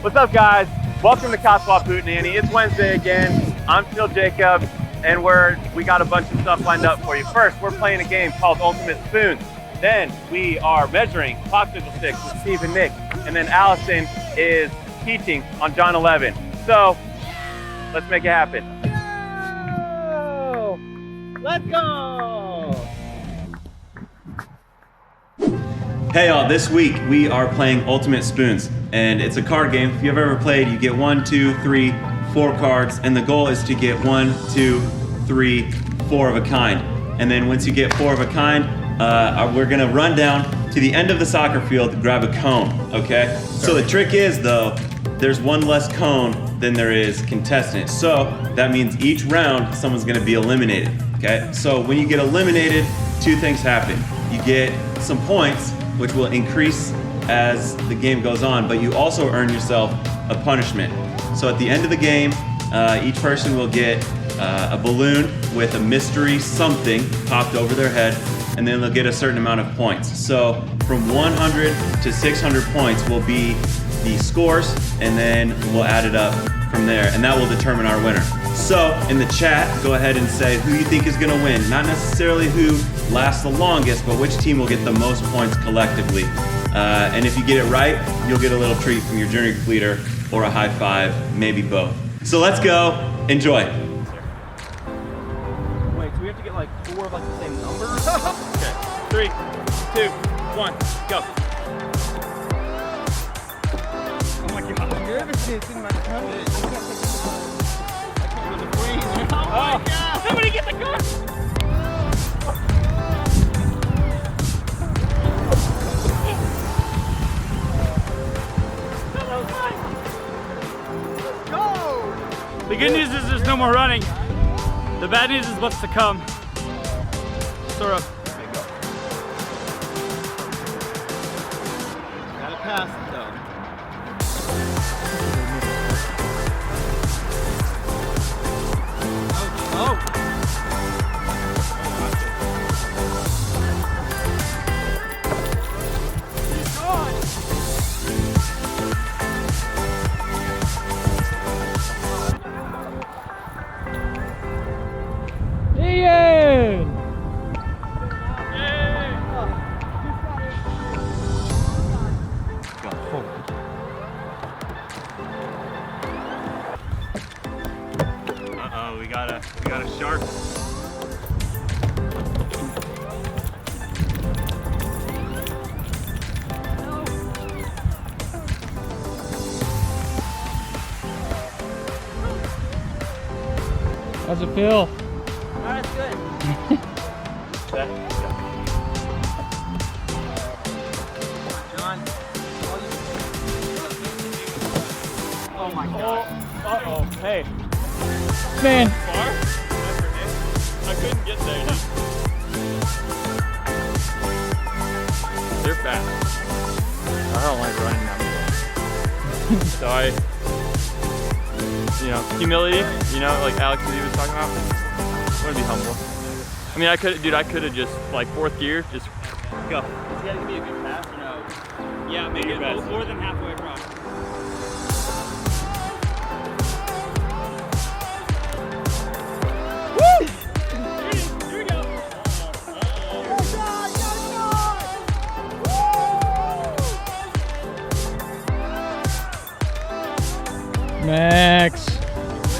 What's up, guys? Welcome to Cotswold Hootenanny. It's Wednesday again. I'm Phil Jacob, and we got a bunch of stuff lined up for you. First, we're playing a game called Ultimate Spoons. Then we are measuring popsicle sticks with Steve and Nick, and then Allison is teaching on John 11. So let's make it happen. Go! Let's go! Hey y'all, this week we are playing Ultimate Spoons, and it's a card game. If you've ever played, you get 1, 2, 3, 4 cards, and the goal is to get 1, 2, 3, 4 of a kind. And then once you get 4 of a kind, we're gonna run down to the end of the soccer field to grab a cone, okay? So the trick is though, there's one less cone than there is contestants. So that means each round, someone's gonna be eliminated, okay? So when you get eliminated, 2 things happen. You get some points, which will increase as the game goes on, but you also earn yourself a punishment. So at the end of the game, each person will get a balloon with a mystery something popped over their head, and then they'll get a certain amount of points. So from 100 to 600 points will be the scores, and then we'll add it up from there, and that will determine our winner. So in the chat, go ahead and say who you think is gonna win. Not necessarily who lasts the longest, but which team will get the most points collectively. And if you get it right, you'll get a little treat from your journey completer or a high five, maybe both. So let's go, enjoy. Wait, so we have to get like 4 of like the same number? Okay, 3, 2, 1, go. Oh my God. You're ever chasing my car? Oh my God! Somebody get the car! Let's go! The good news is there's no more running. The bad news is what's to come. Sort of. Gotta pass it though. Oh! He's gone! Ian! Uh-oh, we got a shark. How's it feel? That's good. John. Oh my God. Uh-oh, hey. Man. Far? I couldn't get there, dude. They're fast. I don't like running down the hill. So humility, like Alex was talking about. I want to be humble. I mean, I could have just, like, 4th gear, just go. Is he gonna give me a good pass or no? Yeah, maybe your best. more than halfway across. Woo! Here we go. Max.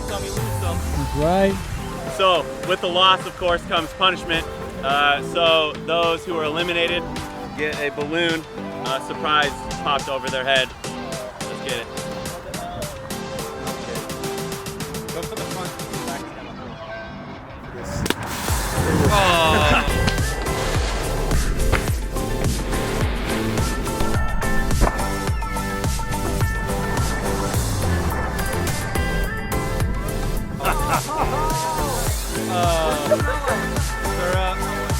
That's right. So, with the loss, of course, comes punishment. So, those who are eliminated get a balloon, surprise popped over their head. Let's get it. Go for the front. Oh.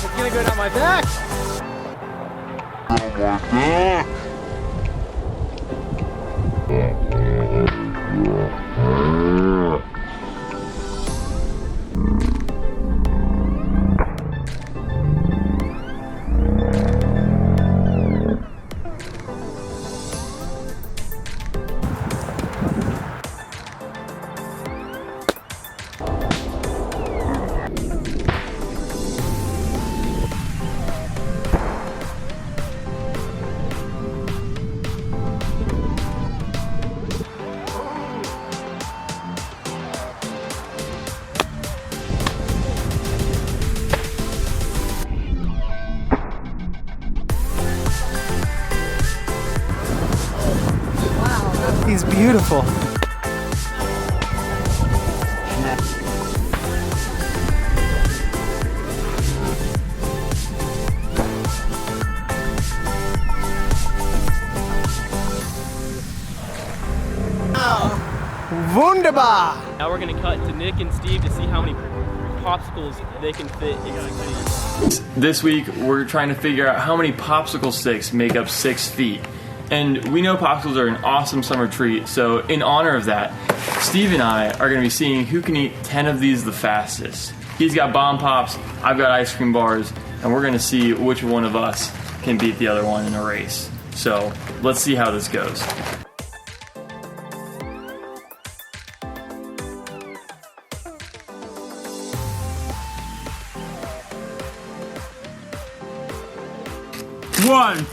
It's gonna go down my back. He's beautiful. Wunderbar! Now we're gonna cut to Nick and Steve to see how many popsicles they can fit in 6 feet. This week, we're trying to figure out how many popsicle sticks make up 6 feet. And we know popsicles are an awesome summer treat, so in honor of that, Steve and I are gonna be seeing who can eat 10 of these the fastest. He's got bomb pops, I've got ice cream bars, and we're gonna see which one of us can beat the other one in a race. So, let's see how this goes. One.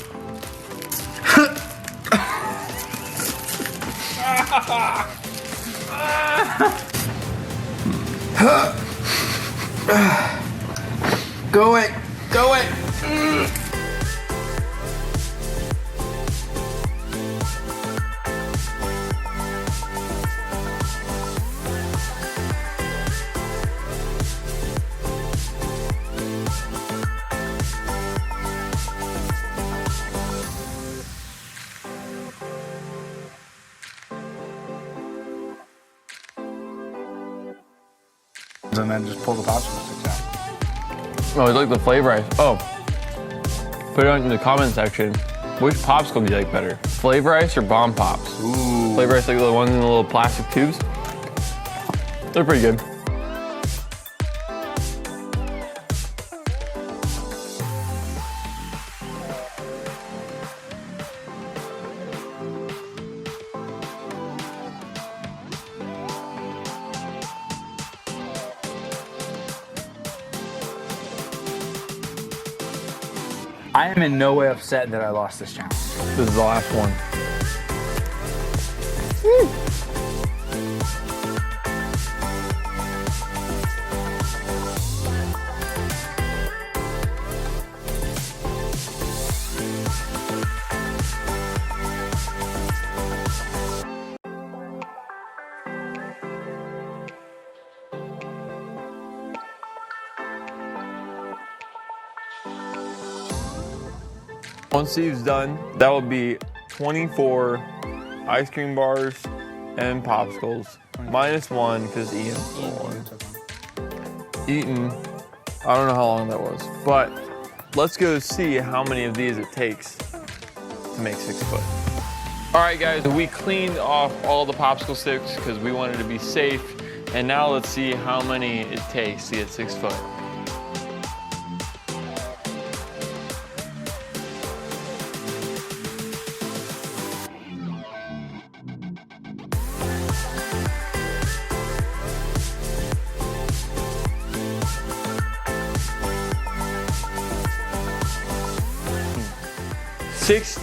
Go it! Go it! And then just pull the popsicle sticks out. Oh, I like the flavor ice. Oh, put it in the comment section. Which popsicle do you like better? Flavor ice or bomb pops? Ooh. Flavor ice, like the ones in the little plastic tubes? They're pretty good. I am in no way upset that I lost this challenge. This is the last one. Once Steve's done, that will be 24 ice cream bars and popsicles, minus one because Ian eaten. I don't know how long that was, but let's go see how many of these it takes to make 6 foot. All right, guys, we cleaned off all the popsicle sticks because we wanted to be safe, and now let's see how many it takes to get 6 foot.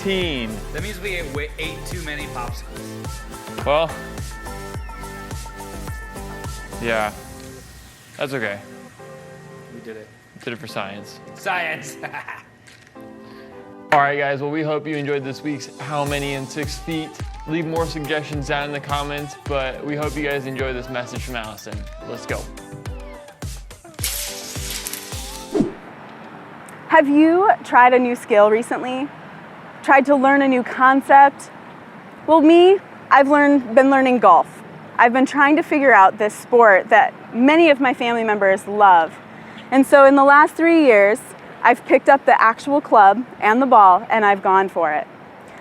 That means we ate too many popsicles. Well, yeah, that's okay. We did it. Did it for science. Science! All right, guys, well, we hope you enjoyed this week's How Many in 6 Feet. Leave more suggestions down in the comments, but we hope you guys enjoy this message from Allison. Let's go. Have you tried a new skill recently? Tried to learn a new concept? Well, me, I've been learning golf. I've been trying to figure out this sport that many of my family members love. And so in the last 3 years, I've picked up the actual club and the ball, and I've gone for it.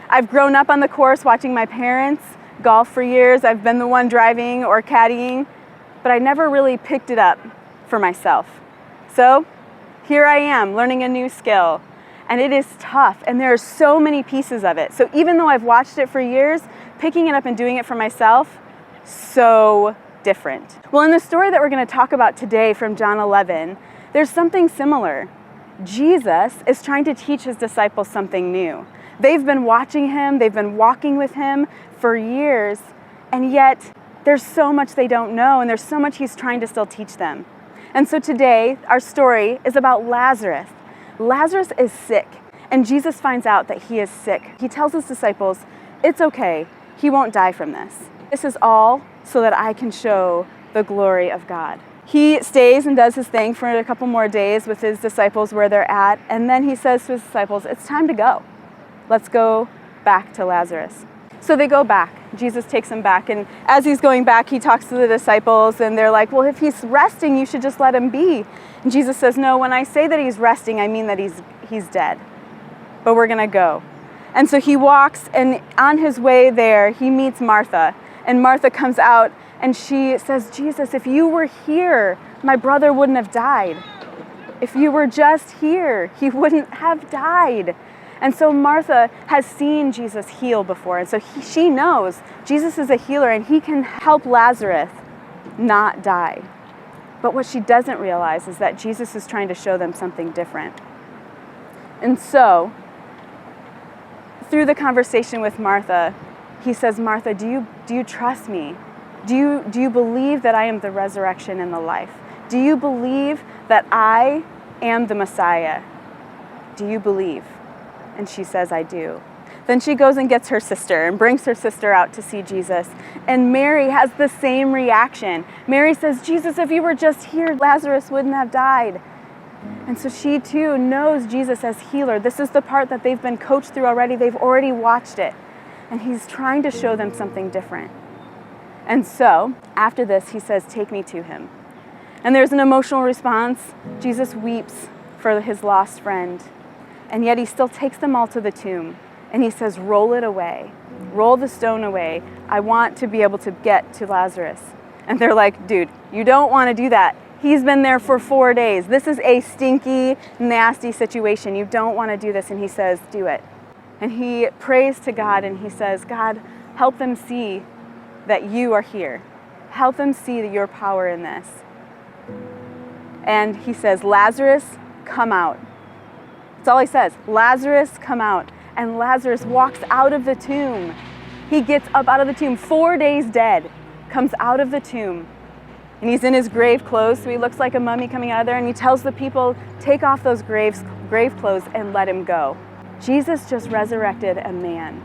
I've grown up on the course watching my parents golf for years. I've been the one driving or caddying, but I never really picked it up for myself. So here I am, learning a new skill. And it is tough, and there are so many pieces of it. So even though I've watched it for years, picking it up and doing it for myself, so different. Well, in the story that we're going to talk about today from John 11, there's something similar. Jesus is trying to teach his disciples something new. They've been watching him, they've been walking with him for years, and yet there's so much they don't know, and there's so much he's trying to still teach them. And so today, our story is about Lazarus. Lazarus is sick, and Jesus finds out that he is sick. He tells his disciples, it's okay, he won't die from this. This is all so that I can show the glory of God. He stays and does his thing for a couple more days with his disciples where they're at, and then he says to his disciples, it's time to go. Let's go back to Lazarus. So they go back. Jesus takes them back, and as he's going back, he talks to the disciples, and they're like, well, if he's resting, you should just let him be. And Jesus says, no, when I say that he's resting, I mean that he's dead. But we're gonna go. And so he walks, and on his way there, he meets Martha. And Martha comes out, and she says, Jesus, if you were here, my brother wouldn't have died. If you were just here, he wouldn't have died. And so Martha has seen Jesus heal before, and so she knows Jesus is a healer, and he can help Lazarus not die. But what she doesn't realize is that Jesus is trying to show them something different. And so, through the conversation with Martha, he says, Martha, do you trust me? Do you believe that I am the resurrection and the life? Do you believe that I am the Messiah? Do you believe? And she says, I do. Then she goes and gets her sister and brings her sister out to see Jesus. And Mary has the same reaction. Mary says, Jesus, if you were just here, Lazarus wouldn't have died. And so she too knows Jesus as healer. This is the part that they've been coached through already. They've already watched it. And he's trying to show them something different. And so after this, he says, take me to him. And there's an emotional response. Jesus weeps for his lost friend. And yet he still takes them all to the tomb. And he says, roll it away. Roll the stone away. I want to be able to get to Lazarus. And they're like, dude, you don't want to do that. He's been there for 4 days. This is a stinky, nasty situation. You don't want to do this. And he says, do it. And he prays to God and he says, God, help them see that you are here. Help them see your power in this. And he says, Lazarus, come out. That's all he says. Lazarus, come out. And Lazarus walks out of the tomb. He gets up out of the tomb, 4 days dead, comes out of the tomb. And he's in his grave clothes, so he looks like a mummy coming out of there. And he tells the people, take off those grave clothes and let him go. Jesus just resurrected a man.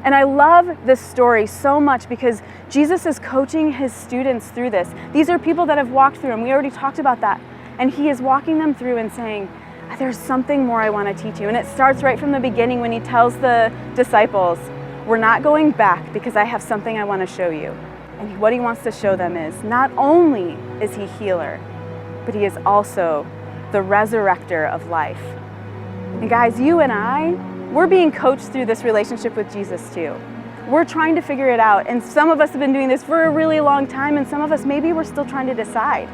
And I love this story so much because Jesus is coaching his students through this. These are people that have walked through, and we already talked about that. And he is walking them through and saying, there's something more I want to teach you. And it starts right from the beginning when he tells the disciples, we're not going back because I have something I want to show you. And what he wants to show them is not only is he healer, but he is also the resurrector of life. And guys, you and I, we're being coached through this relationship with Jesus too. We're trying to figure it out. And some of us have been doing this for a really long time, and some of us, maybe we're still trying to decide.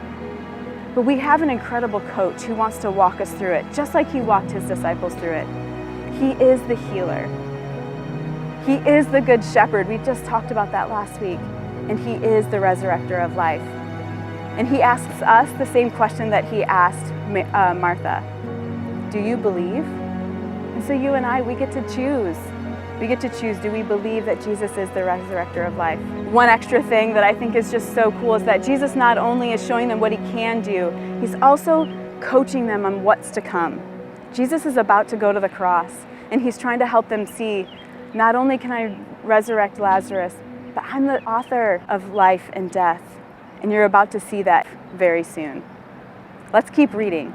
But we have an incredible coach who wants to walk us through it, just like he walked his disciples through it. He is the healer. He is the good shepherd. We just talked about that last week. And he is the resurrector of life. And he asks us the same question that he asked Martha. Do you believe? And so you and I, we get to choose. We get to choose, do we believe that Jesus is the resurrector of life? One extra thing that I think is just so cool is that Jesus not only is showing them what he can do, he's also coaching them on what's to come. Jesus is about to go to the cross, and he's trying to help them see, not only can I resurrect Lazarus, but I'm the author of life and death, and you're about to see that very soon. Let's keep reading.